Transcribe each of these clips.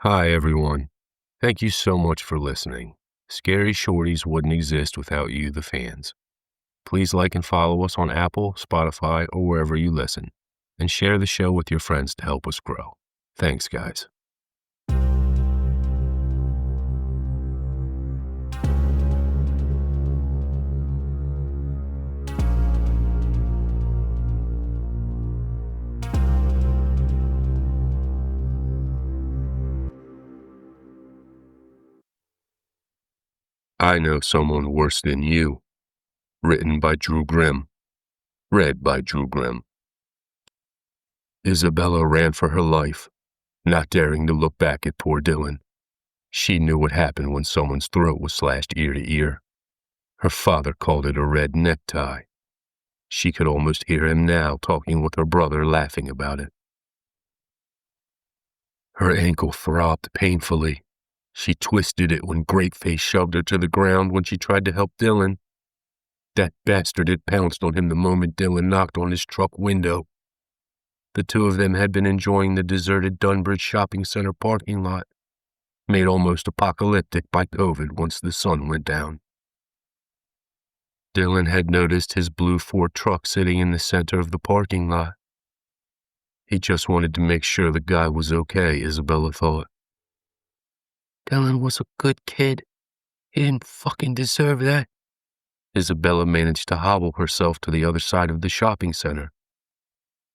Hi, everyone. Thank you so much for listening. Scary Shorties wouldn't exist without you, the fans. Please like and follow us on Apple, Spotify, or wherever you listen, and share the show with your friends to help us grow. Thanks, guys. I Know Someone Worse Than You. Written by Drew Grimm. Read by Drew Grimm. Isabella ran for her life, not daring to look back at poor Dylan. She knew what happened when someone's throat was slashed ear to ear. Her father called it a red necktie. She could almost hear him now talking with her brother, laughing about it. Her ankle throbbed painfully. She twisted it when Greatface shoved her to the ground when she tried to help Dylan. That bastard had pounced on him the moment Dylan knocked on his truck window. The two of them had been enjoying the deserted Dunbridge shopping center parking lot, made almost apocalyptic by COVID once the sun went down. Dylan had noticed his blue Ford truck sitting in the center of the parking lot. He just wanted to make sure the guy was okay, Isabella thought. Dylan was a good kid. He didn't fucking deserve that. Isabella managed to hobble herself to the other side of the shopping center.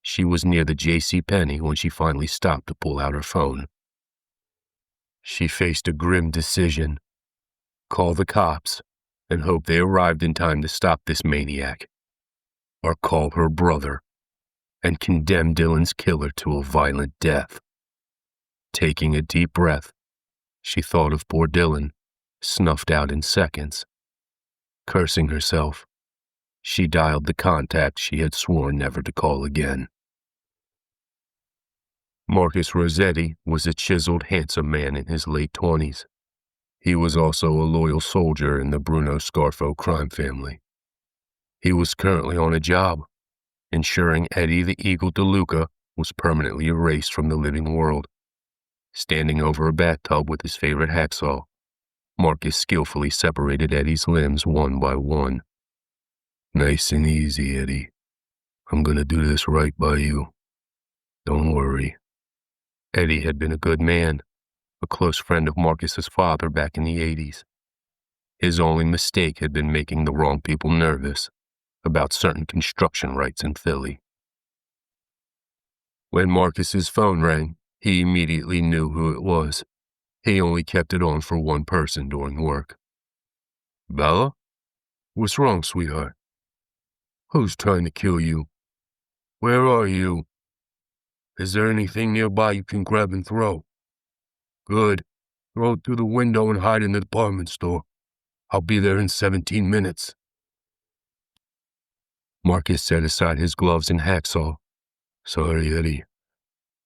She was near the JCPenney when she finally stopped to pull out her phone. She faced a grim decision. Call the cops and hope they arrived in time to stop this maniac. Or call her brother and condemn Dylan's killer to a violent death. Taking a deep breath, she thought of poor Dylan, snuffed out in seconds. Cursing herself, she dialed the contact she had sworn never to call again. Marcus Rossetti was a chiseled, handsome man in his late 20s. He was also a loyal soldier in the Bruno Scarfo crime family. He was currently on a job, ensuring Eddie the Eagle DeLuca was permanently erased from the living world. Standing over a bathtub with his favorite hacksaw, Marcus skillfully separated Eddie's limbs one by one. Nice and easy, Eddie. I'm gonna do this right by you. Don't worry. Eddie had been a good man, a close friend of Marcus's father back in the 80s. His only mistake had been making the wrong people nervous about certain construction rights in Philly. When Marcus's phone rang, he immediately knew who it was. He only kept it on for one person during work. Bella? What's wrong, sweetheart? Who's trying to kill you? Where are you? Is there anything nearby you can grab and throw? Good. Throw it through the window and hide in the department store. I'll be there in 17 minutes. Marcus set aside his gloves and hacksaw. Sorry, Eddie.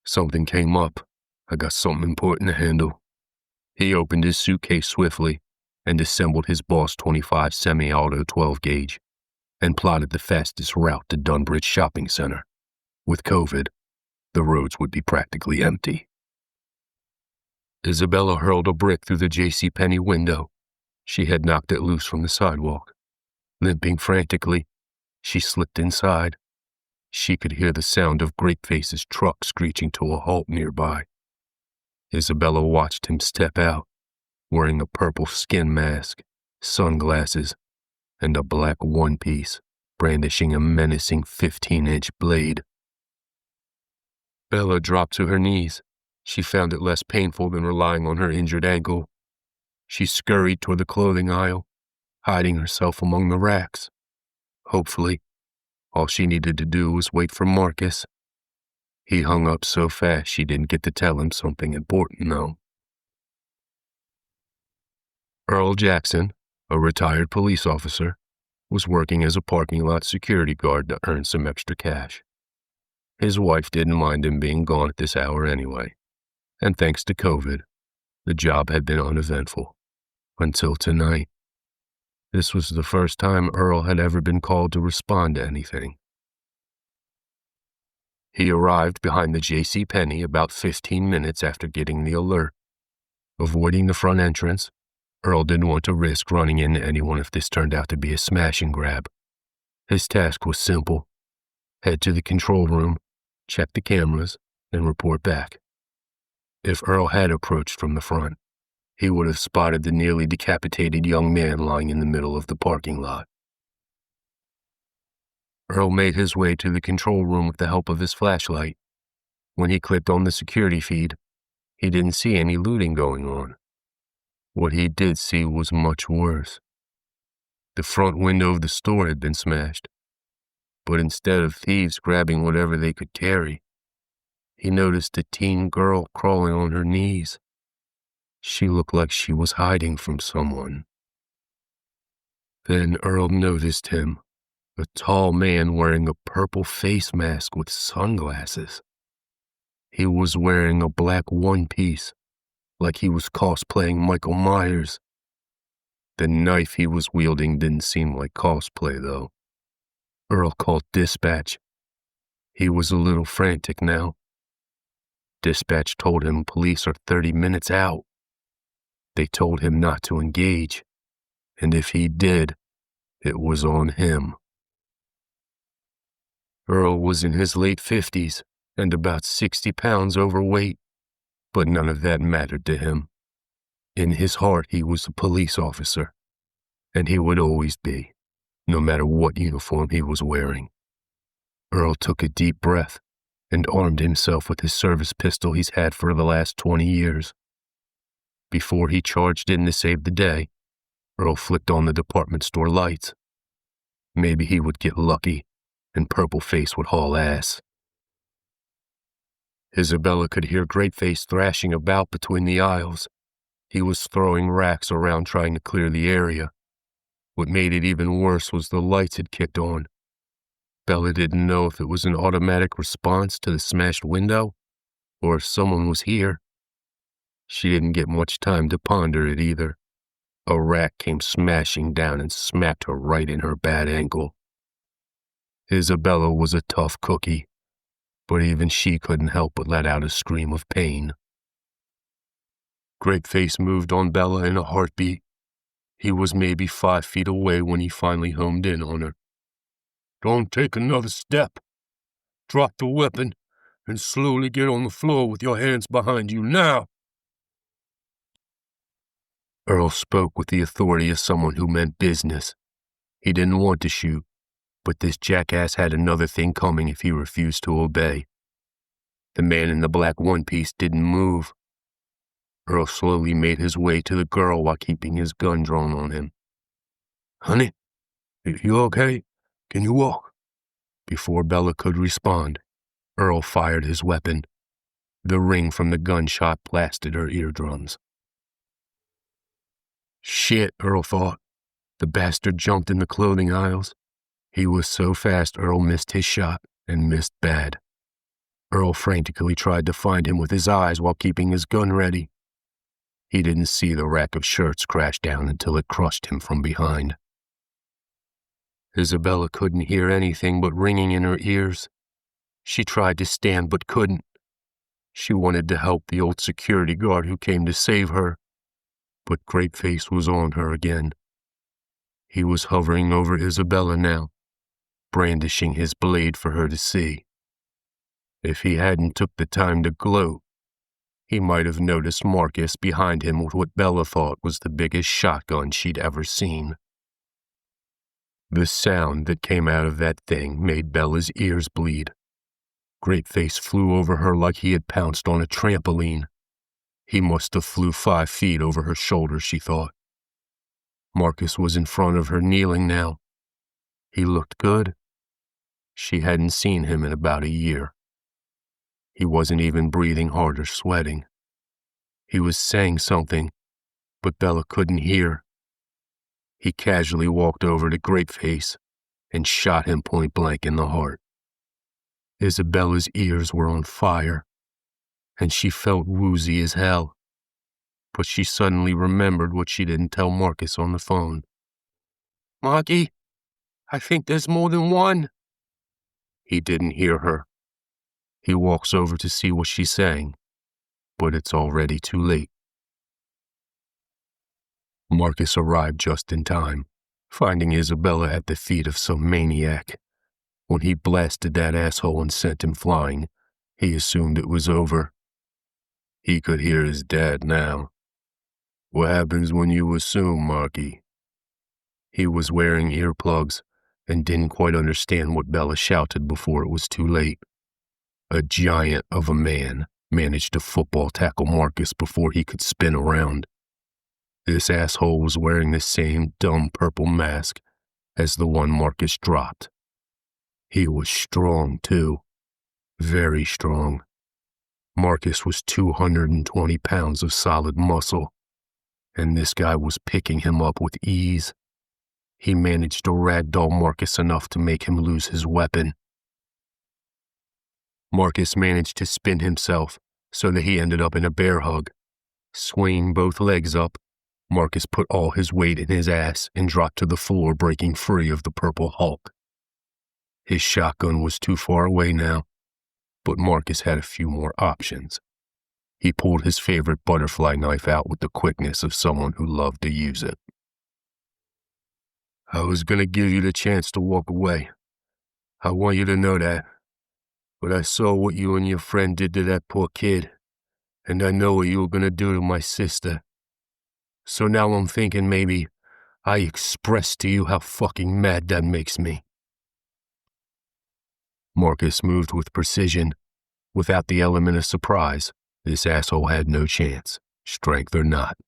Something came up. I got something important to handle. He opened his suitcase swiftly and assembled his Boss 25 semi-auto 12-gauge and plotted the fastest route to Dunbridge Shopping Center. With COVID, the roads would be practically empty. Isabella hurled a brick through the JCPenney window. She had knocked it loose from the sidewalk. Limping frantically, she slipped inside. She could hear the sound of Greatface's truck screeching to a halt nearby. Isabella watched him step out, wearing a purple skin mask, sunglasses, and a black one-piece, brandishing a menacing 15-inch blade. Bella dropped to her knees. She found it less painful than relying on her injured ankle. She scurried toward the clothing aisle, hiding herself among the racks. Hopefully, all she needed to do was wait for Marcus. He hung up so fast she didn't get to tell him something important, though. Earl Jackson, a retired police officer, was working as a parking lot security guard to earn some extra cash. His wife didn't mind him being gone at this hour anyway, and thanks to COVID, the job had been uneventful. Until tonight. This was the first time Earl had ever been called to respond to anything. He arrived behind the JCPenney about 15 minutes after getting the alert Avoiding the front entrance, Earl didn't want to risk running into anyone if this turned out to be a smash and grab. His task was simple: head to the control room, check the cameras, and report back. If Earl had approached from the front, he would have spotted the nearly decapitated young man lying in the middle of the parking lot. Earl made his way to the control room with the help of his flashlight. When he clicked on the security feed, he didn't see any looting going on. What he did see was much worse. The front window of the store had been smashed, but instead of thieves grabbing whatever they could carry, he noticed a teen girl crawling on her knees. She looked like she was hiding from someone. Then Earl noticed him, a tall man wearing a purple face mask with sunglasses. He was wearing a black one-piece, like he was cosplaying Michael Myers. The knife he was wielding didn't seem like cosplay, though. Earl called dispatch. He was a little frantic now. Dispatch told him police are 30 minutes out. They told him not to engage, and if he did, it was on him. Earl was in his late 50s and about 60 pounds overweight, but none of that mattered to him. In his heart, he was a police officer, and he would always be, no matter what uniform he was wearing. Earl took a deep breath and armed himself with his service pistol he's had for the last 20 years. Before he charged in to save the day, Earl flicked on the department store lights. Maybe he would get lucky, and Purple Face would haul ass. Isabella could hear Greatface thrashing about between the aisles. He was throwing racks around trying to clear the area. What made it even worse was the lights had kicked on. Bella didn't know if it was an automatic response to the smashed window, or if someone was here. She didn't get much time to ponder it either. A rack came smashing down and smacked her right in her bad ankle. Isabella was a tough cookie, but even she couldn't help but let out a scream of pain. Greatface moved on Bella in a heartbeat. He was maybe 5 feet away when he finally homed in on her. "Don't take another step. Drop the weapon and slowly get on the floor with your hands behind you now." Earl spoke with the authority of someone who meant business. He didn't want to shoot, but this jackass had another thing coming if he refused to obey. The man in the black one-piece didn't move. Earl slowly made his way to the girl while keeping his gun drawn on him. "Honey, you okay? Can you walk?" Before Bella could respond, Earl fired his weapon. The ring from the gunshot blasted her eardrums. Shit, Earl thought. The bastard jumped in the clothing aisles. He was so fast Earl missed his shot, and missed bad. Earl frantically tried to find him with his eyes while keeping his gun ready. He didn't see the rack of shirts crash down until it crushed him from behind. Isabella couldn't hear anything but ringing in her ears. She tried to stand but couldn't. She wanted to help the old security guard who came to save her, but Greatface was on her again. He was hovering over Isabella now, brandishing his blade for her to see. If he hadn't took the time to gloat, he might have noticed Marcus behind him with what Bella thought was the biggest shotgun she'd ever seen. The sound that came out of that thing made Bella's ears bleed. Greatface flew over her like he had pounced on a trampoline. He must have flew 5 feet over her shoulder, she thought. Marcus was in front of her, kneeling now. He looked good. She hadn't seen him in about a year. He wasn't even breathing hard or sweating. He was saying something, but Bella couldn't hear. He casually walked over to Greatface and shot him point blank in the heart. Isabella's ears were on fire, and she felt woozy as hell. But she suddenly remembered what she didn't tell Marcus on the phone. "Marky, I think there's more than one." He didn't hear her. He walks over to see what she's saying, but it's already too late. Marcus arrived just in time, finding Isabella at the feet of some maniac. When he blasted that asshole and sent him flying, he assumed it was over. He could hear his dad now. "What happens when you assume, Marky?" He was wearing earplugs and didn't quite understand what Bella shouted before it was too late. A giant of a man managed to football tackle Marcus before he could spin around. This asshole was wearing the same dumb purple mask as the one Marcus dropped. He was strong, too. Very strong. Marcus was 220 pounds of solid muscle, and this guy was picking him up with ease. He managed to ragdoll Marcus enough to make him lose his weapon. Marcus managed to spin himself so that he ended up in a bear hug. Swinging both legs up, Marcus put all his weight in his ass and dropped to the floor, breaking free of the Purple Hulk. His shotgun was too far away now, but Marcus had a few more options. He pulled his favorite butterfly knife out with the quickness of someone who loved to use it. "I was going to give you the chance to walk away. I want you to know that. But I saw what you and your friend did to that poor kid, and I know what you were going to do to my sister. So now I'm thinking maybe I express to you how fucking mad that makes me." Marcus moved with precision. Without the element of surprise, this asshole had no chance, strength or not.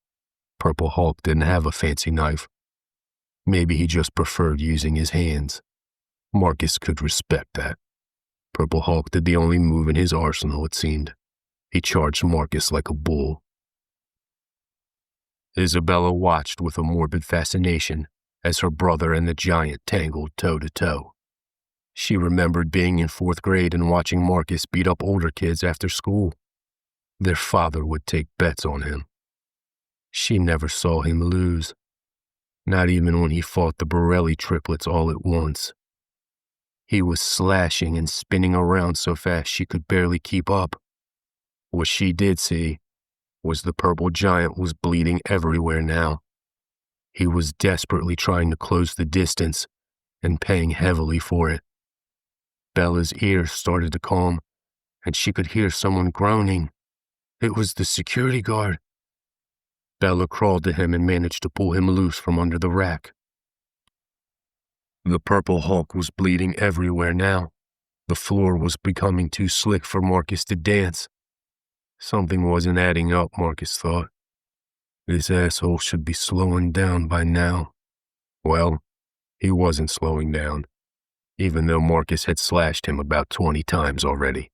Purple Hulk didn't have a fancy knife. Maybe he just preferred using his hands. Marcus could respect that. Purple Hulk did the only move in his arsenal, it seemed. He charged Marcus like a bull. Isabella watched with a morbid fascination as her brother and the giant tangled toe-to-toe. She remembered being in 4th grade and watching Marcus beat up older kids after school. Their father would take bets on him. She never saw him lose. Not even when he fought the Borelli triplets all at once. He was slashing and spinning around so fast she could barely keep up. What she did see was the purple giant was bleeding everywhere now. He was desperately trying to close the distance and paying heavily for it. Bella's ears started to calm, and she could hear someone groaning. It was the security guard. Bella crawled to him and managed to pull him loose from under the rack. The Purple Hulk was bleeding everywhere now. The floor was becoming too slick for Marcus to dance. Something wasn't adding up, Marcus thought. This asshole should be slowing down by now. Well, he wasn't slowing down, even though Marcus had slashed him about 20 times already.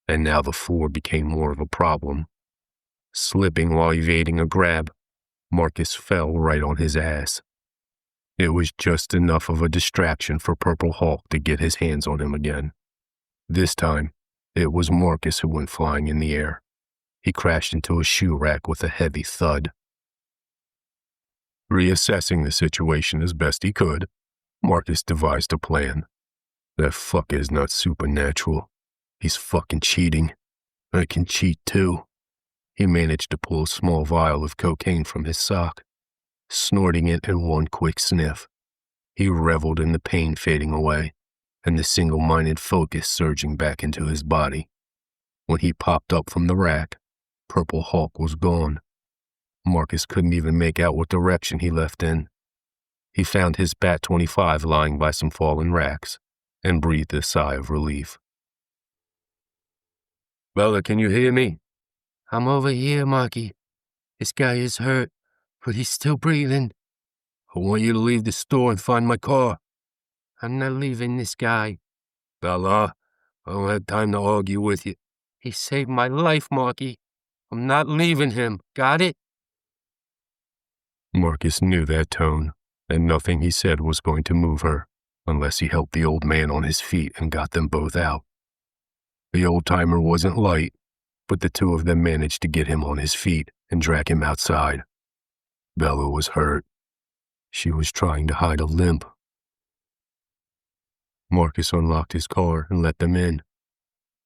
And now the floor became more of a problem. Slipping while evading a grab, Marcus fell right on his ass. It was just enough of a distraction for Purple Hulk to get his hands on him again. This time, it was Marcus who went flying in the air. He crashed into a shoe rack with a heavy thud. Reassessing the situation as best he could, Marcus devised a plan. That fucker's not supernatural. He's fucking cheating. I can cheat too. He managed to pull a small vial of cocaine from his sock. Snorting it in one quick sniff, he reveled in the pain fading away and the single-minded focus surging back into his body. When he popped up from the rack, Purple Hulk was gone. Marcus couldn't even make out what direction he left in. He found his Bat-25 lying by some fallen racks and breathed a sigh of relief. "Bella, can you hear me?" I'm over here, Marky. This guy is hurt, but he's still breathing. "I want you to leave the store and find my car." I'm not leaving this guy. "Bella, I don't have time to argue with you." He saved my life, Marky. I'm not leaving him. Got it? Marcus knew that tone, and nothing he said was going to move her, unless he helped the old man on his feet and got them both out. The old-timer wasn't light, but the two of them managed to get him on his feet and drag him outside. Bella was hurt. She was trying to hide a limp. Marcus unlocked his car and let them in.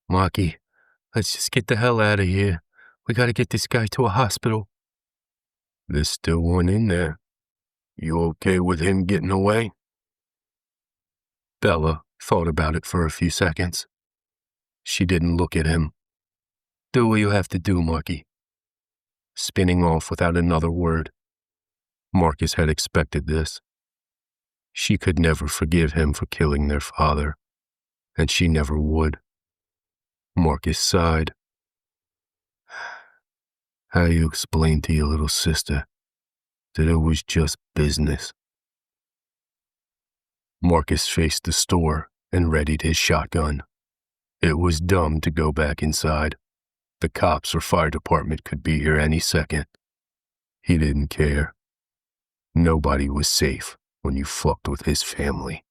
"Marky, let's just get the hell out of here. We gotta get this guy to a hospital." There's still one in there. You okay with him getting away? Bella thought about it for a few seconds. She didn't look at him. Do what you have to do, Marky. Spinning off without another word. Marcus had expected this. She could never forgive him for killing their father, and she never would. Marcus sighed. How you explain to your little sister that it was just business? Marcus faced the store and readied his shotgun. It was dumb to go back inside. The cops or fire department could be here any second. He didn't care. Nobody was safe when you fucked with his family.